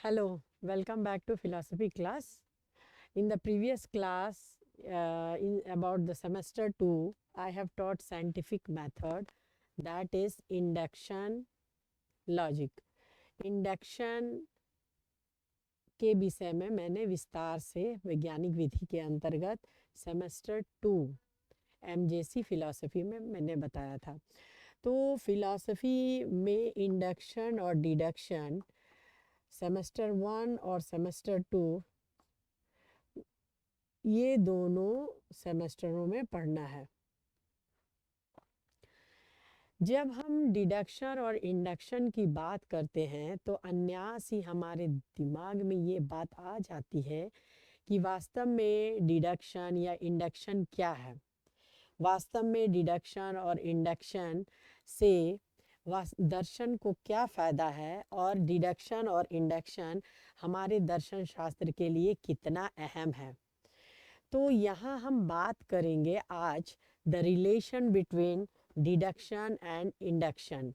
Hello, welcome back to philosophy class. In the previous class, in about the semester 2, I have taught scientific method, that is induction logic. Induction के विषय में मैंने विस्तार से वैज्ञानिक विधि के अंतर्गत सेमेस्टर 2 एमजेसी फिलॉसफी में मैंने बताया था। तो फिलॉसफी में इंडक्शन और डिडक्शन सेमेस्टर 1 और सेमेस्टर 2 ये दोनों सेमेस्टरों में पढ़ना है। जब हम डिडक्शन और इंडक्शन की बात करते हैं तो अन्यास ही हमारे दिमाग में ये बात आ जाती है कि वास्तव में डिडक्शन या इंडक्शन क्या है। वास्तव में डिडक्शन और इंडक्शन से दर्शन को क्या फ़ायदा है और डिडक्शन और इंडक्शन हमारे दर्शन शास्त्र के लिए कितना अहम है। तो यहाँ हम बात करेंगे आज the relation between deduction and induction.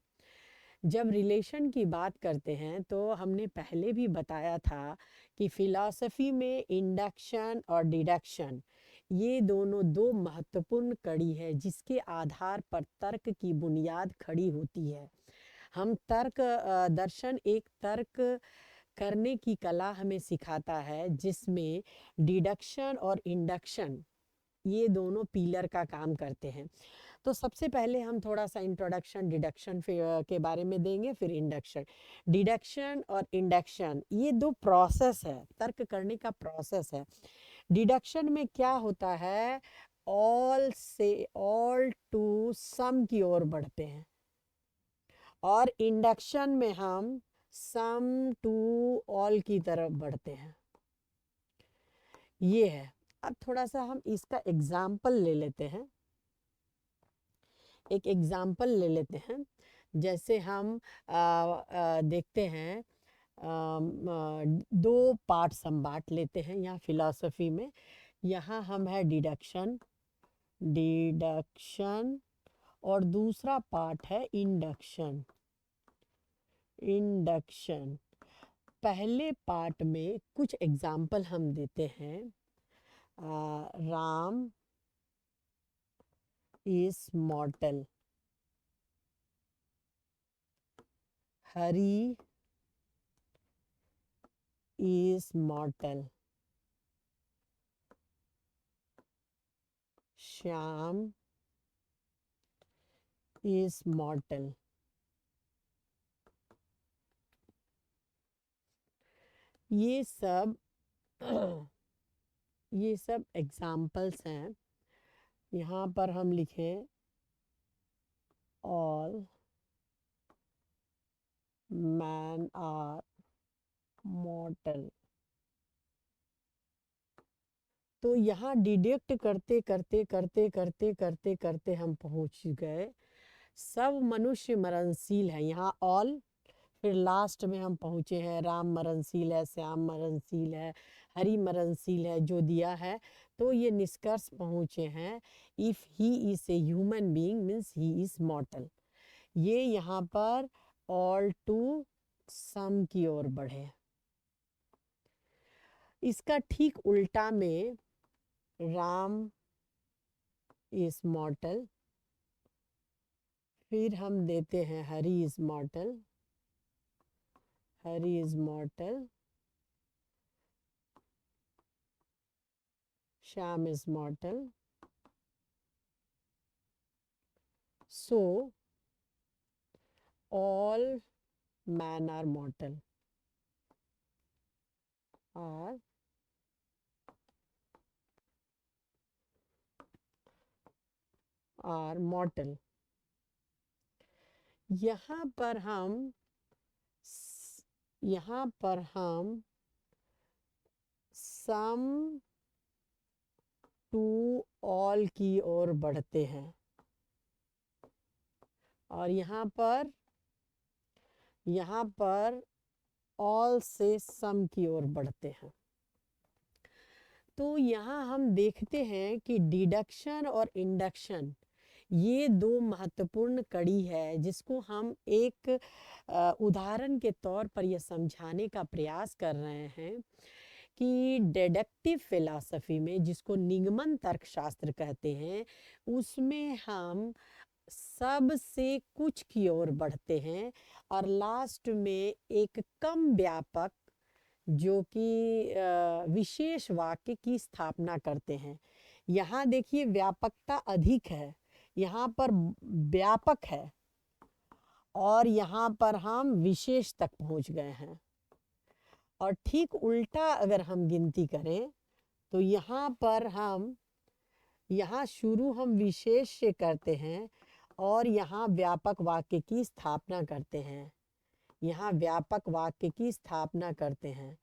जब रिलेशन की बात करते हैं तो हमने पहले भी बताया था कि फिलॉसफी में इंडक्शन और डिडक्शन ये दोनों दो महत्वपूर्ण कड़ी है जिसके आधार पर तर्क की बुनियाद खड़ी होती है। हम दर्शन एक तर्क करने की कला हमें सिखाता है जिसमें डिडक्शन और इंडक्शन ये दोनों पिलर का काम करते हैं। तो सबसे पहले हम थोड़ा सा इंट्रोडक्शन डिडक्शन के बारे में देंगे, फिर इंडक्शन। डिडक्शन और इंडक्शन ये दो प्रोसेस है, तर्क करने का प्रोसेस है। डिडक्शन में क्या होता है, ऑल से ऑल टू सम की ओर बढ़ते हैं और इंडक्शन में हम सम टू ऑल की तरफ बढ़ते हैं। ये है। अब थोड़ा सा हम इसका एग्जाम्पल ले लेते हैं। एक एग्जाम्पल ले लेते हैं। जैसे हम देखते हैं, दो पार्ट्स हम बांट लेते हैं यहाँ फिलॉसफी में। यहाँ हम है डिडक्शन डिडक्शन और दूसरा पार्ट है इंडक्शन इंडक्शन। पहले पार्ट में कुछ एग्जाम्पल हम देते हैं। Ram is मॉर्टल, Hari is mortal, Shyam is mortal। ये सब ये सब एग्जाम्पल्स हैं। यहाँ पर हम लिखें all men are mortal। तो यहाँ डिडक्ट करते करते करते करते करते करते हम पहुँच गए सब मनुष्य मरणशील है। यहाँ ऑल, फिर लास्ट में हम पहुँचे हैं राम मरणशील है, श्याम मरणशील है, हरि मरणशील है जो दिया है। तो ये निष्कर्ष पहुँचे हैं if he is a human being means he is मॉर्टल। ये यहाँ पर ऑल टू सम की ओर बढ़े। इसका ठीक उल्टा में राम इज मॉर्टल, फिर हम देते हैं Hari is मॉर्टल, Hari is मॉर्टल, Shyam is मॉर्टल। So all men are mortal, are mortal। यहाँ पर हम सम टू ऑल की ओर बढ़ते हैं और यहाँ पर ऑल से सम की ओर बढ़ते हैं। तो यहाँ हम देखते हैं कि डिडक्शन और इंडक्शन ये दो महत्वपूर्ण कड़ी है जिसको हम एक उदाहरण के तौर पर यह समझाने का प्रयास कर रहे हैं कि डिडक्टिव फिलॉसफी में, जिसको निगमन तर्कशास्त्र कहते हैं, उसमें हम सब से कुछ की ओर बढ़ते हैं और लास्ट में एक कम व्यापक, जो कि विशेष वाक्य की स्थापना करते हैं। यहाँ देखिए व्यापकता अधिक है, यहाँ पर व्यापक है, और यहाँ पर हम विशेष तक पहुँच गए हैं। और ठीक उल्टा अगर हम गिनती करें तो यहाँ पर हम यहाँ शुरू हम विशेष से करते हैं और यहाँ व्यापक वाक्य की स्थापना करते हैं। यहाँ व्यापक वाक्य की स्थापना करते हैं।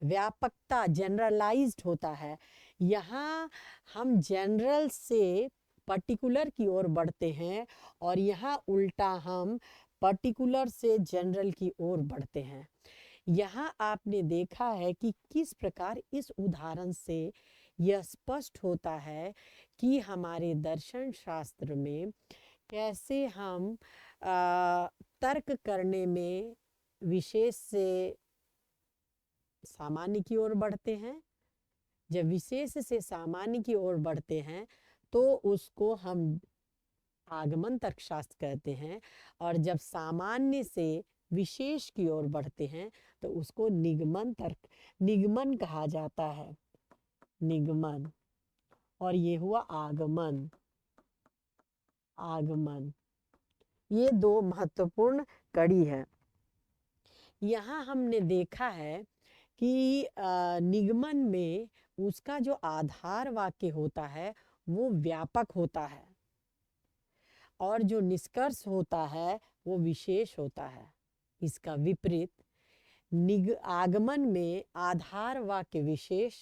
व्यापकता जनरलाइज्ड होता है। यहाँ हम जनरल से पर्टिकुलर की ओर बढ़ते हैं और यहाँ उल्टा हम पर्टिकुलर से जनरल की ओर बढ़ते हैं। यहाँ आपने देखा है कि किस प्रकार इस उदाहरण से यह स्पष्ट होता है कि हमारे दर्शन शास्त्र में कैसे हम तर्क करने में विशेष से सामान्य की ओर बढ़ते हैं। जब विशेष से सामान्य की ओर बढ़ते हैं तो उसको हम आगमन तर्कशास्त्र कहते हैं, और जब सामान्य से विशेष की ओर बढ़ते हैं तो उसको निगमन कहा जाता है। निगमन। और ये हुआ आगमन। आगमन। ये दो महत्वपूर्ण कड़ी है। यहाँ हमने देखा है कि निगमन में उसका जो आधार वाक्य होता है वो व्यापक होता है, और जो निष्कर्ष होता है वो विशेष होता है। इसका विपरीत आगमन में आधार वाक्य विशेष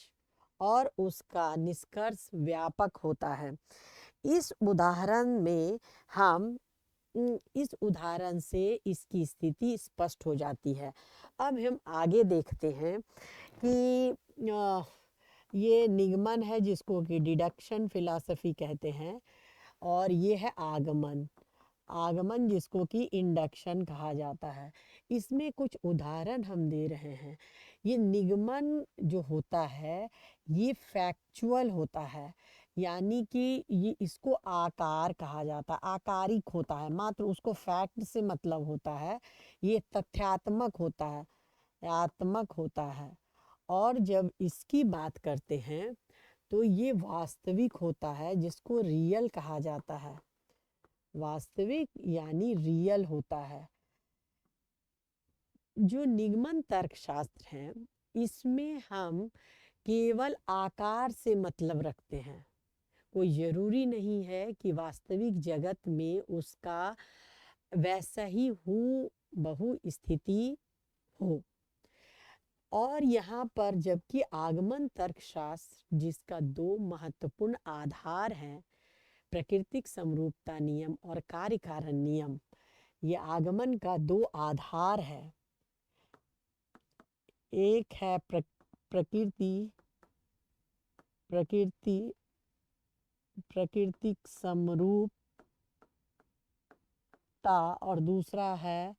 और उसका निष्कर्ष व्यापक होता है। इस उदाहरण से इसकी स्थिति स्पष्ट हो जाती है। अब हम आगे देखते हैं कि ये निगमन है जिसको कि डिडक्शन फिलॉसफी कहते हैं, और ये है आगमन। आगमन जिसको कि इंडक्शन कहा जाता है। इसमें कुछ उदाहरण हम दे रहे हैं। ये निगमन जो होता है ये फैक्चुअल होता है, यानी कि ये इसको आकार कहा जाता है, आकारिक होता है, मात्र उसको फैक्ट से मतलब होता है। ये तथ्यात्मक होता है, आत्मक होता है। और जब इसकी बात करते हैं तो ये वास्तविक होता है, जिसको रियल कहा जाता है। वास्तविक यानी रियल होता है। जो निगमन तर्कशास्त्र है इसमें हम केवल आकार से मतलब रखते हैं। कोई जरूरी नहीं है कि वास्तविक जगत में उसका वैसा ही बहु स्थिति हो। और यहाँ पर जबकि आगमन तर्कशास्त्र जिसका दो महत्वपूर्ण आधार हैं, प्राकृतिक समरूपता नियम और कार्य कारण नियम, ये आगमन का दो आधार है। एक है प्राकृतिक समरूपता और दूसरा है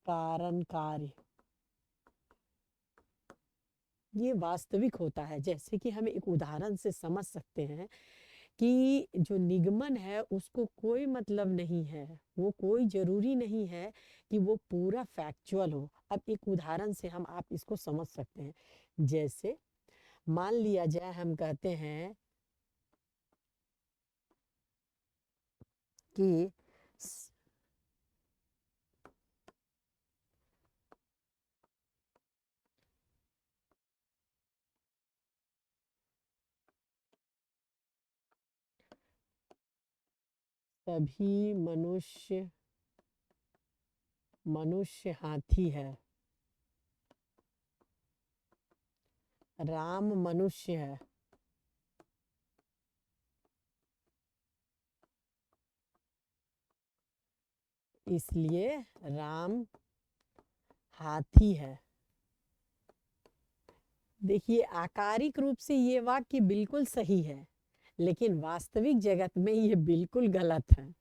कारण कार्य। ये वास्तविक होता है। जैसे कि हम एक उदाहरण से समझ सकते हैं कि जो निगमन है उसको कोई मतलब नहीं है, वो कोई जरूरी नहीं है कि वो पूरा फैक्चुअल हो। अब एक उदाहरण से हम आप इसको समझ सकते हैं। जैसे मान लिया जाए हम कहते हैं कि सभी मनुष्य हाथी है, राम मनुष्य है। इसलिए राम हाथी है। देखिए आकारिक रूप से ये वाक्य बिल्कुल सही है, लेकिन वास्तविक जगत में ये बिल्कुल गलत है।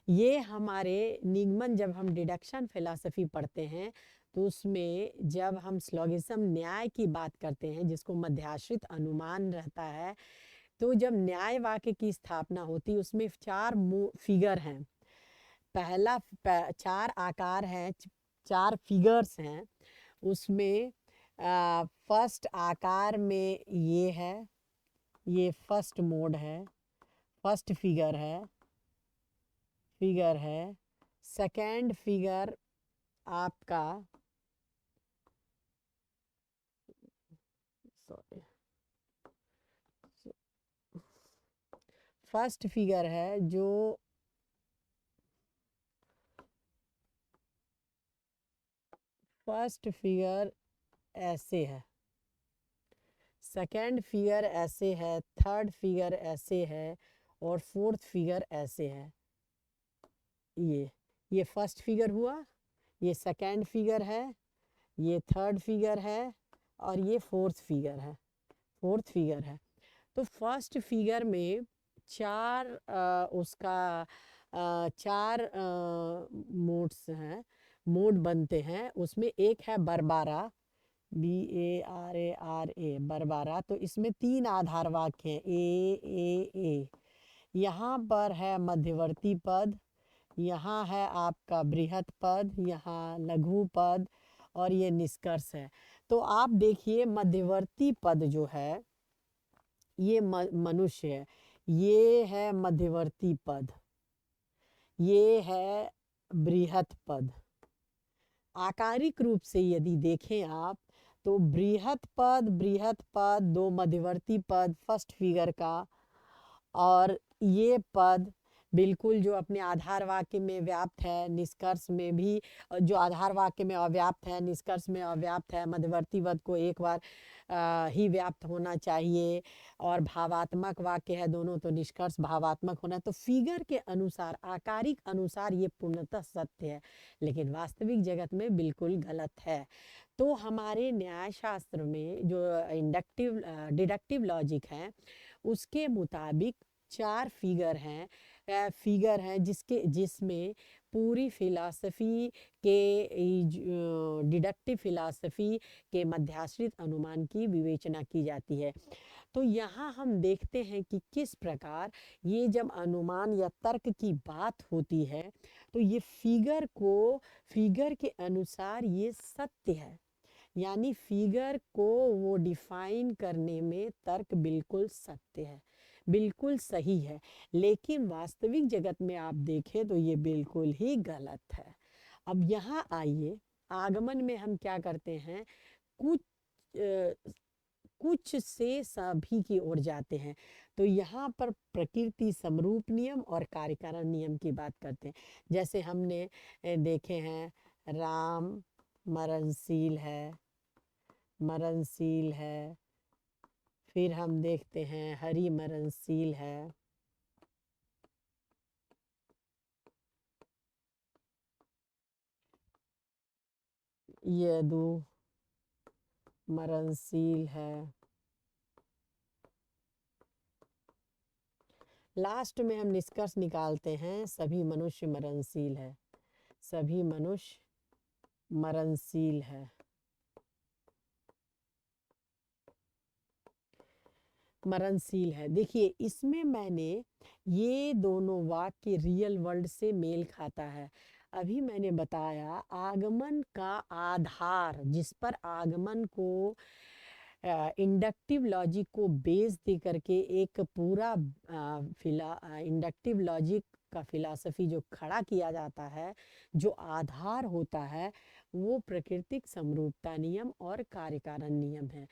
ये हमारे निगमन, जब हम डिडक्शन फिलॉसफी पढ़ते हैं तो उसमें जब हम स्लोगिज्म न्याय की बात करते हैं, जिसको मध्याश्रित अनुमान रहता है, तो जब न्याय वाक्य की स्थापना होती है उसमें चार फिगर हैं। पहला चार आकार हैं, चार फिगर्स हैं। उसमें फर्स्ट आकार में ये है, ये फर्स्ट मोड है, फर्स्ट फिगर है। सेकंड फिगर आपका, सॉरी, फर्स्ट फिगर है जो फर्स्ट फिगर ऐसे है, सेकंड फिगर ऐसे है, थर्ड फिगर ऐसे है और फोर्थ फिगर ऐसे है। ये फर्स्ट फिगर हुआ, ये सेकंड फिगर है, ये थर्ड फिगर है और ये फोर्थ फिगर है। तो फर्स्ट फिगर में चार चार मोड्स हैं, मोड बनते हैं। उसमें एक है बरबारा, BARA बरबारा। तो इसमें तीन आधार वाक्य हैं, A। यहाँ पर है मध्यवर्ती पद, यहाँ है आपका बृहत पद, यहाँ लघु पद और ये निष्कर्ष है। तो आप देखिए मध्यवर्ती पद जो है ये मनुष्य है, ये है मध्यवर्ती पद, ये है बृहत पद। आकारिक रूप से यदि देखें आप तो बृहत पद दो मध्यवर्ती पद फर्स्ट फिगर का, और ये पद बिल्कुल जो अपने आधार वाक्य में व्याप्त है, निष्कर्ष में भी जो आधार वाक्य में अव्याप्त है, निष्कर्ष में अव्याप्त है। मध्यवर्ती पद को एक बार ही व्याप्त होना चाहिए, और भावात्मक वाक्य है दोनों, तो निष्कर्ष भावात्मक होना। तो फिगर के अनुसार, आकारिक अनुसार ये पूर्णतः सत्य है, लेकिन वास्तविक जगत में बिल्कुल गलत है। तो हमारे न्याय शास्त्र में जो इंडक्टिव डिडक्टिव लॉजिक है उसके मुताबिक चार फिगर हैं जिसमें पूरी फिलॉसफी के डिडक्टिव फिलॉसफी के मध्याश्रित अनुमान की विवेचना की जाती है। तो यहाँ हम देखते हैं कि किस प्रकार ये जब अनुमान या तर्क की बात होती है तो ये फिगर के अनुसार ये सत्य है, यानी फिगर को वो डिफाइन करने में तर्क बिल्कुल सत्य है, बिल्कुल सही है। लेकिन वास्तविक जगत में आप देखें तो ये बिल्कुल ही गलत है। अब यहाँ आइए, आगमन में हम क्या करते हैं, कुछ कुछ से सभी की ओर जाते हैं। तो यहाँ पर प्रकृति समरूप नियम और कार्यकारण नियम की बात करते हैं। जैसे हमने देखे हैं, राम मरणशील है, फिर हम देखते हैं हरि मरणशील है, यदु मरणशील है, लास्ट में हम निष्कर्ष निकालते हैं सभी मनुष्य मरणशील है, सभी मनुष्य मरणशील है। मरणशील है, देखिए इसमें मैंने ये दोनों वाक्य रियल वर्ल्ड से मेल खाता है। अभी मैंने बताया आगमन का आधार, जिस पर आगमन को इंडक्टिव लॉजिक को बेस दे करके एक पूरा इंडक्टिव लॉजिक का फिलॉसफी जो खड़ा किया जाता है, जो आधार होता है, वो प्राकृतिक समरूपता नियम और कार्यकारण नियम है।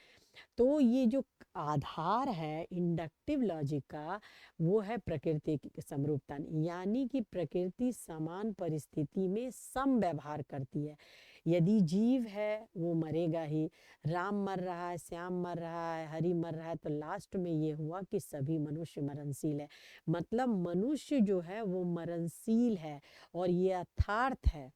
तो ये जो आधार है इंडक्टिव लॉजिक का, वो है प्रकृति की समरूपता, यानी कि प्रकृति समान परिस्थिति में सम व्यवहार करती है। यदि जीव है वो मरेगा ही, राम मर रहा है, श्याम मर रहा है, हरि मर रहा है, तो लास्ट में ये हुआ कि सभी मनुष्य मरणशील है। मतलब मनुष्य जो है वो मरणशील है, और ये यथार्थ है।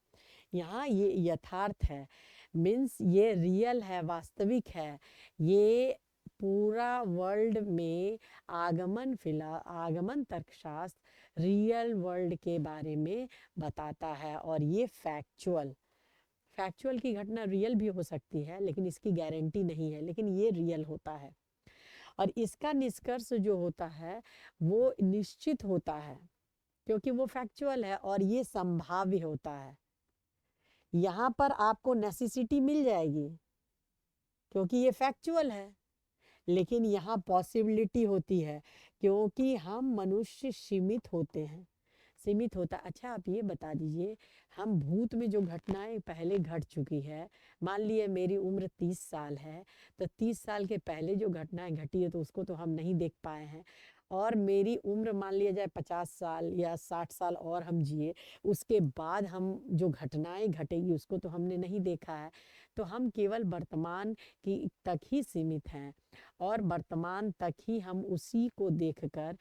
यहाँ ये यथार्थ है, मीन्स ये रियल है, वास्तविक है। ये पूरा वर्ल्ड में आगमन तर्कशास्त्र रियल वर्ल्ड के बारे में बताता है। और ये फैक्चुअल की घटना रियल भी हो सकती है, लेकिन इसकी गारंटी नहीं है, लेकिन ये रियल होता है। और इसका निष्कर्ष जो होता है वो निश्चित होता है, क्योंकि वो फैक्चुअल है और ये संभाव्य होता है। यहाँ पर आपको नेसेसिटी मिल जाएगी क्योंकि ये फैक्चुअल है, लेकिन यहाँ पॉसिबिलिटी होती है, क्योंकि हम मनुष्य सीमित होता। अच्छा, आप ये बता दीजिए, हम भूत में जो घटनाएं पहले घट चुकी है, मान लिए मेरी उम्र 30 साल है, तो 30 साल के पहले जो घटनाएं घटी है तो उसको तो हम नहीं देख पाए हैं। और मेरी उम्र मान लिया जाए 50 साल या 60 साल और हम जिए, उसके बाद हम जो घटनाएं घटेगी उसको तो हमने नहीं देखा है। तो हम केवल वर्तमान की तक ही सीमित हैं, और वर्तमान तक ही हम उसी को देखकर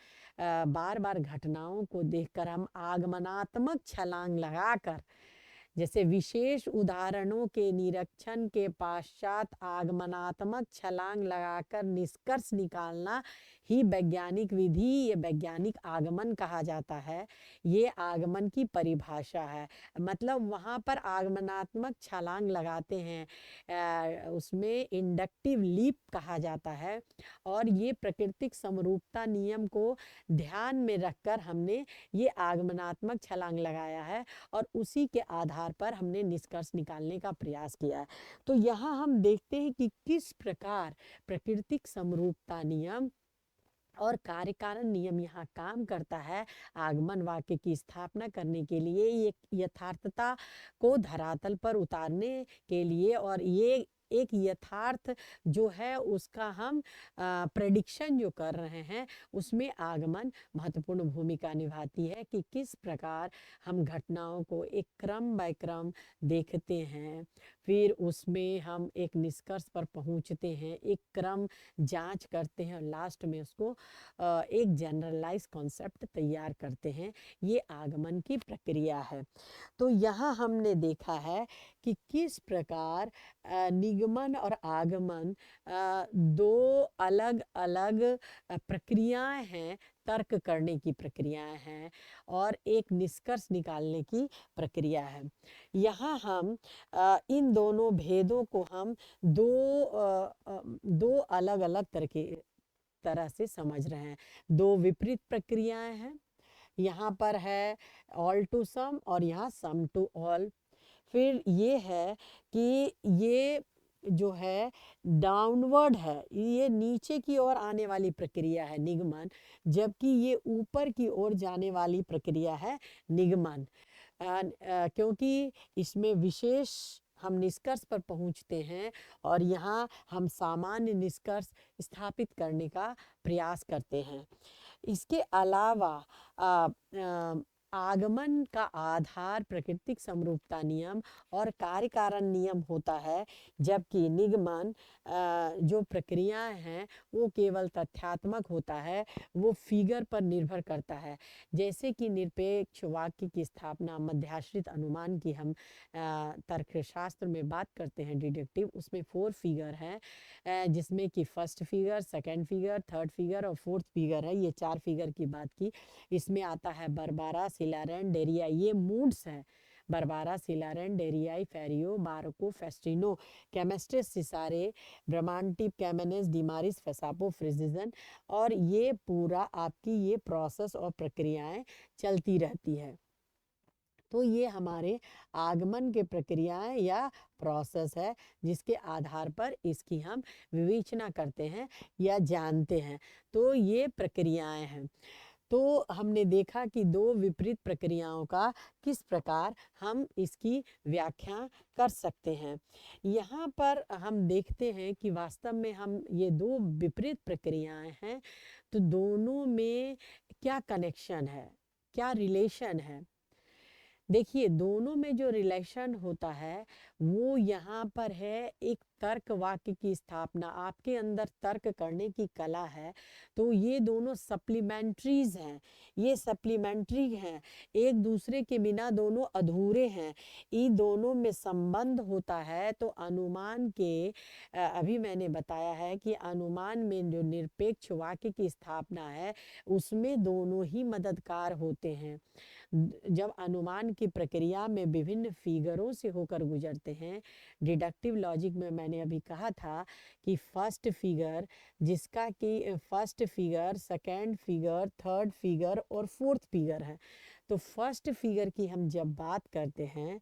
बार बार घटनाओं को देखकर हम आगमनात्मक छलांग लगाकर, जैसे विशेष उदाहरणों के निरीक्षण के पश्चात आगमनात्मक छलांग लगाकर निष्कर्ष निकालना ही वैज्ञानिक विधि, ये वैज्ञानिक आगमन कहा जाता है। ये आगमन की परिभाषा है। मतलब वहाँ पर आगमनात्मक छलांग लगाते हैं, उसमें इंडक्टिव लीप कहा जाता है। और ये प्राकृतिक समरूपता नियम को ध्यान में रखकर हमने ये आगमनात्मक छलांग लगाया है, और उसी के आधार पर हमने निष्कर्ष निकालने का प्रयास किया है। तो यहाँ हम देखते हैं कि किस प्रकार प्राकृतिक समरूपता नियम और कार्य कारण नियम यहाँ काम करता है आगमन वाक्य की स्थापना करने के लिए, ये यथार्थता को धरातल पर उतारने के लिए। और ये एक यथार्थ जो है उसका हम प्रेडिक्शन जो कर रहे हैं, उसमें आगमन महत्वपूर्ण भूमिका निभाती है कि किस प्रकार हम घटनाओं को एक क्रम बाय क्रम देखते हैं, फिर उसमें हम एक निष्कर्ष पर पहुंचते हैं, एक क्रम जांच करते हैं, और लास्ट में उसको एक जनरलाइज कॉन्सेप्ट तैयार करते हैं। ये आगमन की प्रक्रिया है। तो यहाँ हमने देखा है कि किस प्रकार निगमन और आगमन दो अलग अलग प्रक्रियाएं हैं, तर्क करने की प्रक्रियाएं हैं, और एक निष्कर्ष निकालने की प्रक्रिया है। यहाँ हम इन दोनों भेदों को हम दो अलग अलग तरह से समझ रहे हैं। दो विपरीत प्रक्रियाएं हैं, यहाँ पर है ऑल टू सम और यहाँ सम टू ऑल। फिर ये है कि ये जो है डाउनवर्ड है, ये नीचे की ओर आने वाली प्रक्रिया है निगमन, जबकि ये ऊपर की ओर जाने वाली प्रक्रिया है निगमन। क्योंकि इसमें विशेष हम निष्कर्ष पर पहुंचते हैं, और यहाँ हम सामान्य निष्कर्ष स्थापित करने का प्रयास करते हैं। इसके अलावा आगमन का आधार प्राकृतिक समरूपता नियम और कार्य कारण नियम होता है, जबकि निगमन जो प्रक्रियाएं हैं वो केवल तथ्यात्मक होता है, वो फिगर पर निर्भर करता है। जैसे कि निरपेक्ष वाक्य की स्थापना, मध्याश्रित अनुमान की हम तर्कशास्त्र में बात करते हैं डिडक्टिव, उसमें 4 फिगर हैं, जिसमें कि first figure, second figure, third figure और फोर्थ फिगर है। ये 4 फिगर की बात की। इसमें आता है बरबारा, सिलारेन, डेरिया, ये मूड्स हैं। बरबारा, सिलारेन, डेरियाई, फेरियो, बारको, फेस्टिनो, केमेस्ट्रिस, सिसारे, ब्रह्मांटिप, कैमेनेस, डिमारिस, फेसापो, फ्रिजिजन। और ये पूरा आपकी ये प्रोसेस और प्रक्रियाएं चलती रहती है। तो ये हमारे आगमन के प्रक्रियाएं या प्रोसेस है, जिसके आधार पर इसकी हम विवेचना करते हैं या जानते हैं। तो ये प्रक्रियाएं हैं। तो हमने देखा कि दो विपरीत प्रक्रियाओं का किस प्रकार हम इसकी व्याख्या कर सकते हैं। यहाँ पर हम देखते हैं कि वास्तव में हम ये दो विपरीत प्रक्रियाएं हैं, तो दोनों में क्या कनेक्शन है, क्या रिलेशन है। देखिए दोनों में जो रिलेशन होता है वो यहाँ पर है एक तर्क वाक्य की स्थापना, आपके अंदर तर्क करने की कला है, तो ये दोनों सप्लीमेंट्रीज हैं, ये सप्लीमेंट्री हैं, एक दूसरे के बिना दोनों अधूरे हैं, इन दोनों में संबंध होता है। तो अनुमान के अभी मैंने बताया है कि अनुमान में जो निरपेक्ष वाक्य की स्थापना है उसमें दोनों ही मददगार होते हैं। जब अनुमान की प्रक्रिया में विभिन्न फिगरों से होकर गुजरते हैं, डिडक्टिव लॉजिक में मैंने अभी कहा था कि फर्स्ट फिगर, जिसका कि first figure, second figure, third figure और फोर्थ फिगर है। तो फर्स्ट फिगर की हम जब बात करते हैं,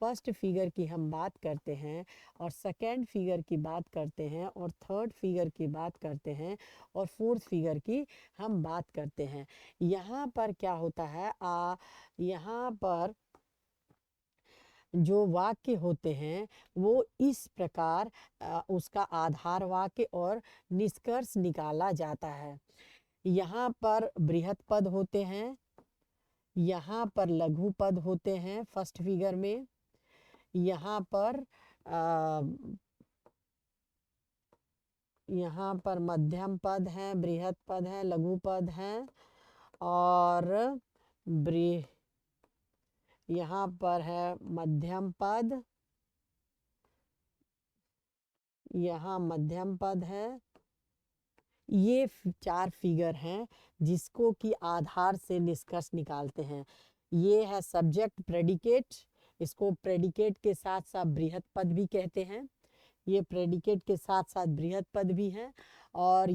फर्स्ट फिगर की हम बात करते हैं और सेकंड फिगर की बात करते हैं और थर्ड फिगर की बात करते हैं और फोर्थ फिगर की हम बात करते हैं। यहाँ पर क्या होता है, यहाँ पर जो वाक्य होते हैं वो इस प्रकार उसका आधार वाक्य और निष्कर्ष निकाला जाता है। यहाँ पर बृहत पद होते हैं, यहाँ पर लघु पद होते हैं फर्स्ट फिगर में, यहाँ पर यहाँ पर मध्यम पद हैं, बृहत पद हैं, लघु पद हैं और यहाँ पर है मध्यम पद, यहाँ मध्यम पद है। ये चार फिगर हैं जिसको कि आधार से निष्कर्ष निकालते हैं। ये है सब्जेक्ट प्रेडिकेट, इसको प्रेडिकेट के साथ साथ बृहत पद भी कहते हैं, ये प्रेडिकेट के साथ साथ बृहत पद भी हैं और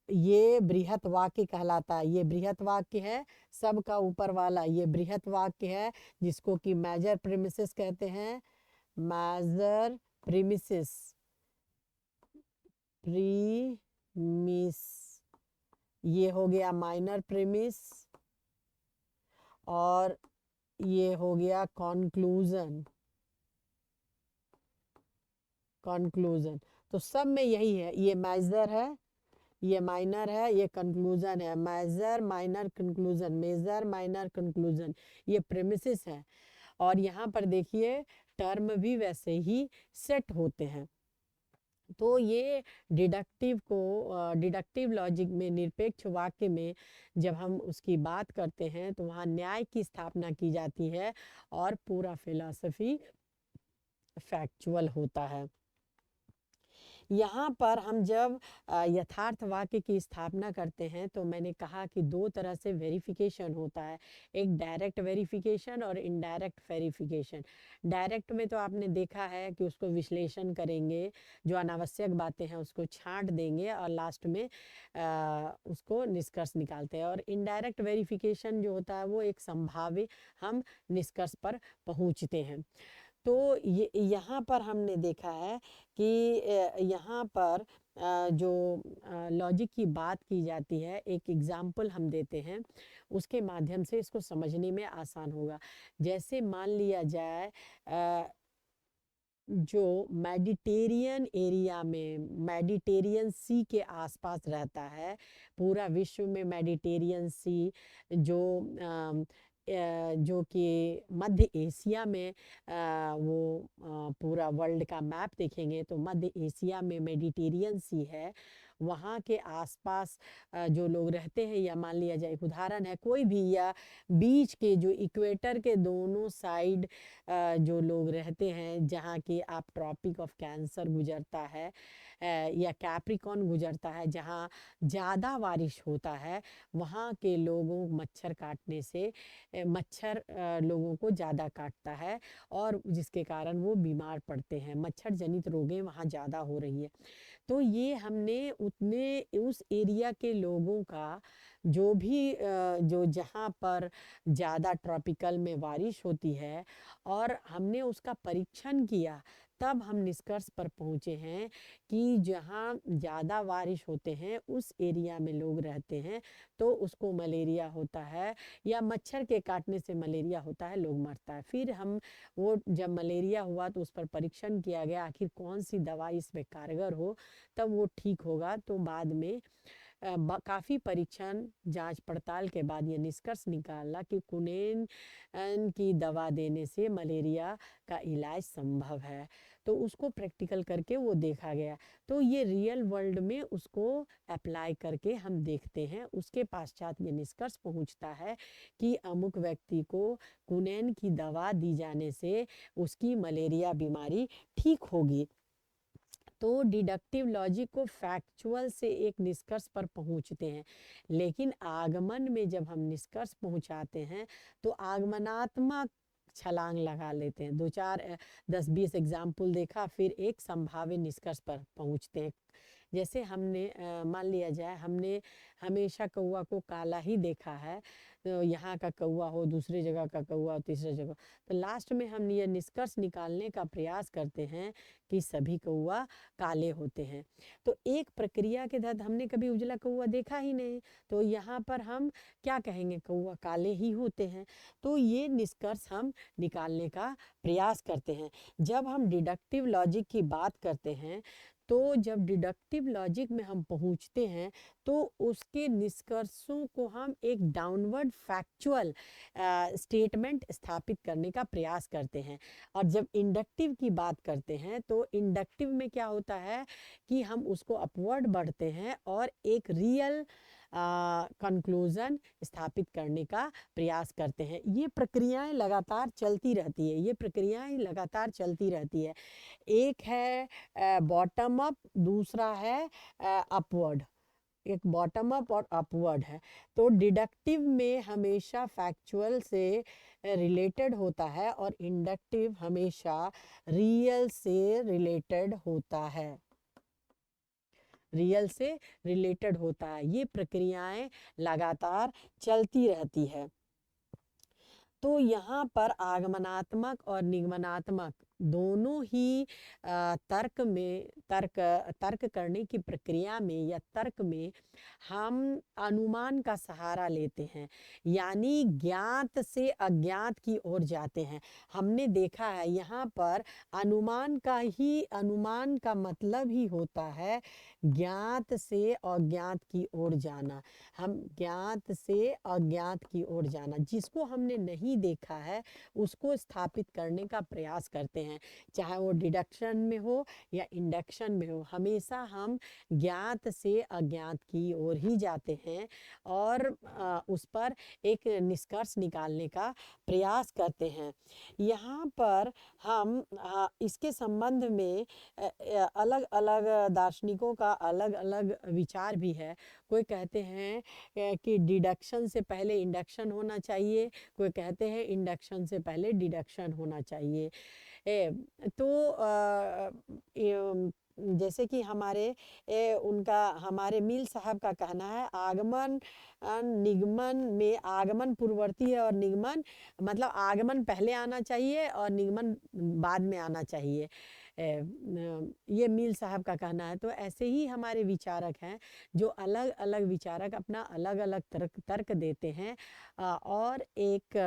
ये बृहत वाक्य कहलाता है। ये बृहत वाक्य है, सबका ऊपर वाला ये बृहत वाक्य है जिसको कि मेजर प्रीमिसेस कहते हैं, मेजर प्रीमिसेस, प्रीमिस, ये हो गया माइनर प्रीमिस और ये हो गया कॉन्क्लूजन, कॉन्क्लूजन। तो सब में यही है, ये मेजर है, ये माइनर है, ये कंक्लूजन है, major minor conclusion, major minor conclusion, ये प्रेमिसेस है। और यहाँ पर देखिए टर्म भी वैसे ही सेट होते हैं। तो ये डिडक्टिव लॉजिक में निरपेक्ष वाक्य में जब हम उसकी बात करते हैं तो वहाँ न्याय की स्थापना की जाती है और पूरा फिलॉसफी फैक्चुअल होता है। यहाँ पर हम जब यथार्थ वाक्य की स्थापना करते हैं तो मैंने कहा कि दो तरह से वेरिफिकेशन होता है, एक डायरेक्ट वेरिफिकेशन और इनडायरेक्ट वेरिफिकेशन। डायरेक्ट में तो आपने देखा है कि उसको विश्लेषण करेंगे, जो अनावश्यक बातें हैं उसको छांट देंगे और लास्ट में उसको निष्कर्ष निकालते हैं। और इनडायरेक्ट वेरिफिकेशन जो होता है वो एक संभाव्य हम निष्कर्ष पर पहुँचते हैं। तो ये यहाँ पर हमने देखा है कि यहाँ पर जो लॉजिक की बात की जाती है, एक एग्जाम्पल हम देते हैं, उसके माध्यम से इसको समझने में आसान होगा। जैसे मान लिया जाए जो मेडिटेरियन एरिया में, मेडिटेरियन सी के आसपास रहता है, पूरा विश्व में मेडिटेरियन सी जो कि मध्य एशिया में वो पूरा वर्ल्ड का मैप देखेंगे तो मध्य एशिया में मेडिटेरियन सी है, वहाँ के आसपास जो लोग रहते हैं, या मान लिया जाए एक उदाहरण है कोई भी, या बीच के जो इक्वेटर के दोनों साइड जो लोग रहते हैं, जहाँ की आप ट्रॉपिक ऑफ कैंसर गुजरता है या कैप्रिकॉन गुजरता है, जहाँ ज़्यादा बारिश होता है, वहाँ के लोगों मच्छर काटने से मच्छर लोगों को ज़्यादा काटता है और जिसके कारण वो बीमार पड़ते हैं, मच्छर जनित रोगें वहाँ ज़्यादा हो रही है। तो ये हमने उतने उस एरिया के लोगों का जो भी जो जहाँ पर ज़्यादा ट्रॉपिकल में बारिश होती है और हमने उसका परीक्षण किया, तब हम निष्कर्ष पर पहुँचे हैं कि जहाँ ज़्यादा बारिश होते हैं उस एरिया में लोग रहते हैं तो उसको मलेरिया होता है या मच्छर के काटने से मलेरिया होता है, लोग मरता है। फिर हम वो जब मलेरिया हुआ तो उस पर परीक्षण किया गया आखिर कौन सी दवाई इसमें कारगर हो, तब वो ठीक होगा। तो बाद में काफ़ी परीक्षण जांच पड़ताल के बाद ये निष्कर्ष निकाला कि कुनेन की दवा देने से मलेरिया का इलाज संभव है। तो उसको प्रैक्टिकल करके वो देखा गया। तो ये रियल वर्ल्ड में उसको अप्लाई करके हम देखते हैं। उसके पश्चात ये निष्कर्ष पहुंचता है कि अमुक व्यक्ति को कुनेन की दवा दी जाने से उसकी मलेरिया बीमारी ठीक होगी। तो डिडक्टिव लॉजिक को फैक्चुअल से एक निष्कर्ष पर पहुंचते हैं, लेकिन आगमन में जब हम निष्कर्ष पहुंचाते हैं तो आगमनात्मक छलांग लगा लेते हैं। 2 4 10 20 एग्जाम्पल देखा, फिर एक संभावित निष्कर्ष पर पहुंचते हैं। जैसे हमने मान लिया जाए हमने हमेशा कौआ को काला ही देखा है, तो यहाँ का कौआ हो, दूसरी जगह का कौआ हो, तीसरी जगह, तो लास्ट में हम ये निष्कर्ष निकालने का प्रयास करते हैं कि सभी कौआ काले होते हैं। तो एक प्रक्रिया के तहत हमने कभी उजला कौआ देखा ही नहीं, तो यहाँ पर हम क्या कहेंगे, कौआ काले ही होते हैं। तो ये निष्कर्ष हम निकालने का प्रयास करते हैं। जब हम डिडक्टिव लॉजिक की बात करते हैं, तो जब डिडक्टिव लॉजिक में हम पहुंचते हैं तो उसके निष्कर्षों को हम एक डाउनवर्ड फैक्चुअल स्टेटमेंट स्थापित करने का प्रयास करते हैं। और जब इंडक्टिव की बात करते हैं तो इंडक्टिव में क्या होता है कि हम उसको अपवर्ड बढ़ते हैं और एक रियल कंक्लूजन स्थापित करने का प्रयास करते हैं। ये प्रक्रियाएं लगातार चलती रहती है, ये प्रक्रियाएं लगातार चलती रहती है। एक है बॉटम अप, दूसरा है अपवर्ड। एक बॉटम अप और अपवर्ड है। तो डिडक्टिव में हमेशा फैक्चुअल से रिलेटेड होता है और इंडक्टिव हमेशा रियल से रिलेटेड होता है, रियल से रिलेटेड होता है। ये प्रक्रियाएं लगातार चलती रहती है। तो यहाँ पर आगमनात्मक और निगमनात्मक दोनों ही तर्क करने की प्रक्रिया में या तर्क में हम अनुमान का सहारा लेते हैं, यानी ज्ञात से अज्ञात की ओर जाते हैं। हमने देखा है यहाँ पर अनुमान का मतलब ही होता है ज्ञात से अज्ञात की ओर जाना। हम ज्ञात से अज्ञात की ओर जाना, जिसको हमने नहीं देखा है उसको स्थापित करने का प्रयास करते हैं, चाहे वो डिडक्शन में हो या इंडक्शन में हो। हमेशा हम ज्ञात से अज्ञात की ओर ही जाते हैं और उस पर एक निष्कर्ष निकालने का प्रयास करते हैं। यहाँ पर हम इसके संबंध में अलग अलग दार्शनिकों का अलग अलग विचार भी है। कोई कहते हैं कि डिडक्शन से पहले इंडक्शन होना चाहिए, कोई कहते हैं इंडक्शन से पहले डिडक्शन होना चाहिए। तो जैसे कि हमारे मील साहब का कहना है, आगमन निगमन में आगमन पूर्ववर्ती है और निगमन मतलब आगमन पहले आना चाहिए और निगमन बाद में आना चाहिए। ये मील साहब का कहना है। तो ऐसे ही हमारे विचारक हैं जो अलग अलग विचारक अपना अलग अलग तर्क देते हैं और एक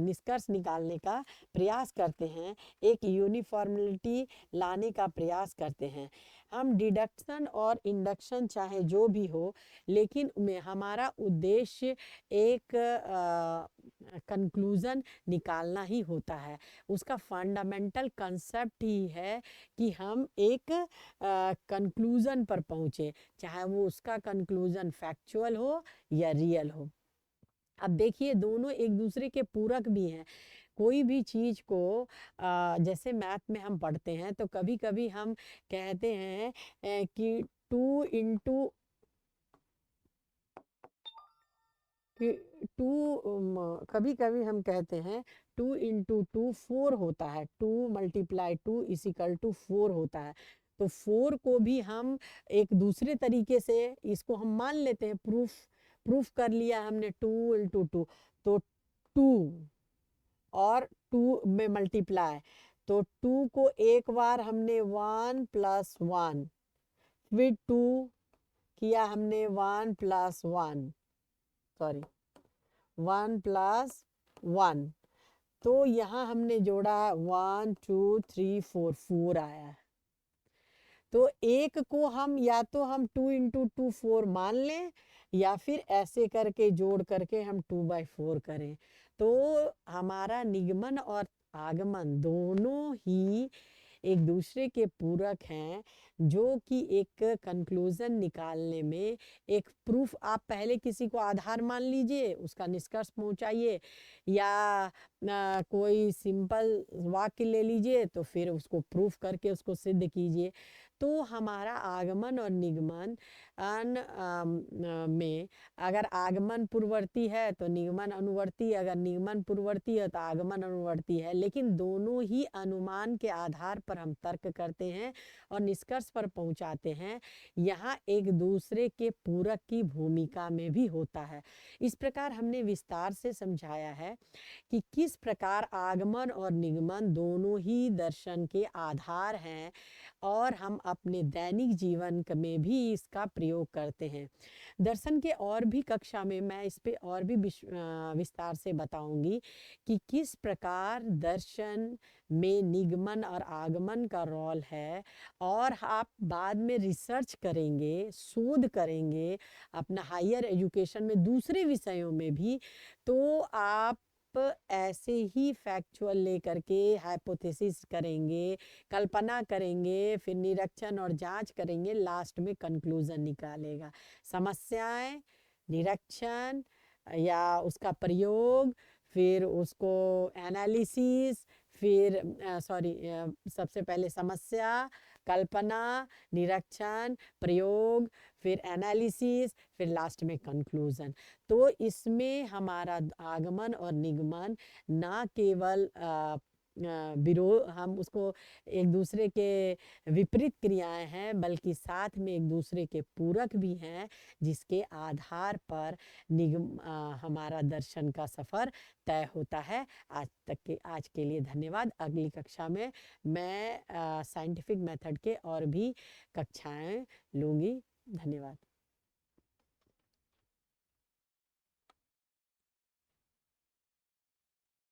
निष्कर्ष निकालने का प्रयास करते हैं, एक यूनिफॉर्मिलिटी लाने का प्रयास करते हैं। हम डिडक्शन और इंडक्शन चाहे जो भी हो, लेकिन में हमारा उद्देश्य एक कंक्लूजन निकालना ही होता है। उसका फंडामेंटल कंसेप्ट ही है कि हम एक कंक्लूजन पर पहुँचे, चाहे वो उसका कंक्लूजन फैक्चुअल हो या रियल हो। अब देखिए दोनों एक दूसरे के पूरक भी हैं। कोई भी चीज़ को जैसे मैथ में हम पढ़ते हैं तो कभी कभी हम कहते हैं कि टू इंटू कभी कभी हम कहते हैं 2 × 2 4 होता है, 2 × 2 = 4 होता है। तो 4 को भी हम एक दूसरे तरीके से इसको हम मान लेते हैं, प्रूफ कर लिया हमने 2 × 2, तो 2 और 2 में मल्टीप्लाई, तो 2 को एक बार हमने 1 + 1, फिर 2 किया हमने 1 + 1, सॉरी 1 + 1, तो यहाँ हमने जोड़ा 1 2 3 4 4 आया है। तो एक को हम या तो हम 2 × 2 4 मान लें, या फिर ऐसे करके जोड़ करके हम 2/4 करें। तो हमारा निगमन और आगमन दोनों ही एक दूसरे के पूरक हैं, जो कि एक कंक्लूजन निकालने में एक प्रूफ। आप पहले किसी को आधार मान लीजिए, उसका निष्कर्ष पहुंचाइए, या कोई सिंपल वाक्य ले लीजिए, तो फिर उसको प्रूफ करके उसको सिद्ध कीजिए। तो हमारा आगमन और निगमन में अगर आगमन पूर्ववर्ती है तो निगमन अनुवर्ती, अगर निगमन पूर्ववर्ती है तो आगमन अनुवर्ती है, लेकिन दोनों ही अनुमान के आधार पर हम तर्क करते हैं और निष्कर्ष पर पहुंचाते हैं। यहाँ एक दूसरे के पूरक की भूमिका में भी होता है। इस प्रकार हमने विस्तार से समझाया है कि किस प्रकार आगमन और निगमन दोनों ही दर्शन के आधार हैं, और हम अपने दैनिक जीवन में भी इसका प्रयोग करते हैं। दर्शन के और भी कक्षा में मैं इस पे और भी विस्तार से बताऊंगी कि किस प्रकार दर्शन में निगमन और आगमन का रोल है, और आप बाद में रिसर्च करेंगे, शोध करेंगे अपना हायर एजुकेशन में दूसरे विषयों में भी, तो आप ऐसे ही फैक्चुअल लेकर के हाइपोथेसिस करेंगे, कल्पना करेंगे, फिर निरीक्षण और जांच करेंगे, लास्ट में कंक्लूजन निकालेगा। समस्याएं, निरीक्षण या उसका प्रयोग, फिर उसको एनालिसिस, फिर सबसे पहले समस्या, कल्पना, निरीक्षण, प्रयोग, फिर एनालिसिस, फिर लास्ट में कंक्लूजन। तो इसमें हमारा आगमन और निगमन ना केवल विरोध, हम उसको एक दूसरे के विपरीत क्रियाएं हैं, बल्कि साथ में एक दूसरे के पूरक भी हैं, जिसके आधार पर हमारा दर्शन का सफ़र तय होता है। आज के लिए धन्यवाद। अगली कक्षा में मैं साइंटिफिक मेथड के और भी कक्षाएं लूँगी। धन्यवाद।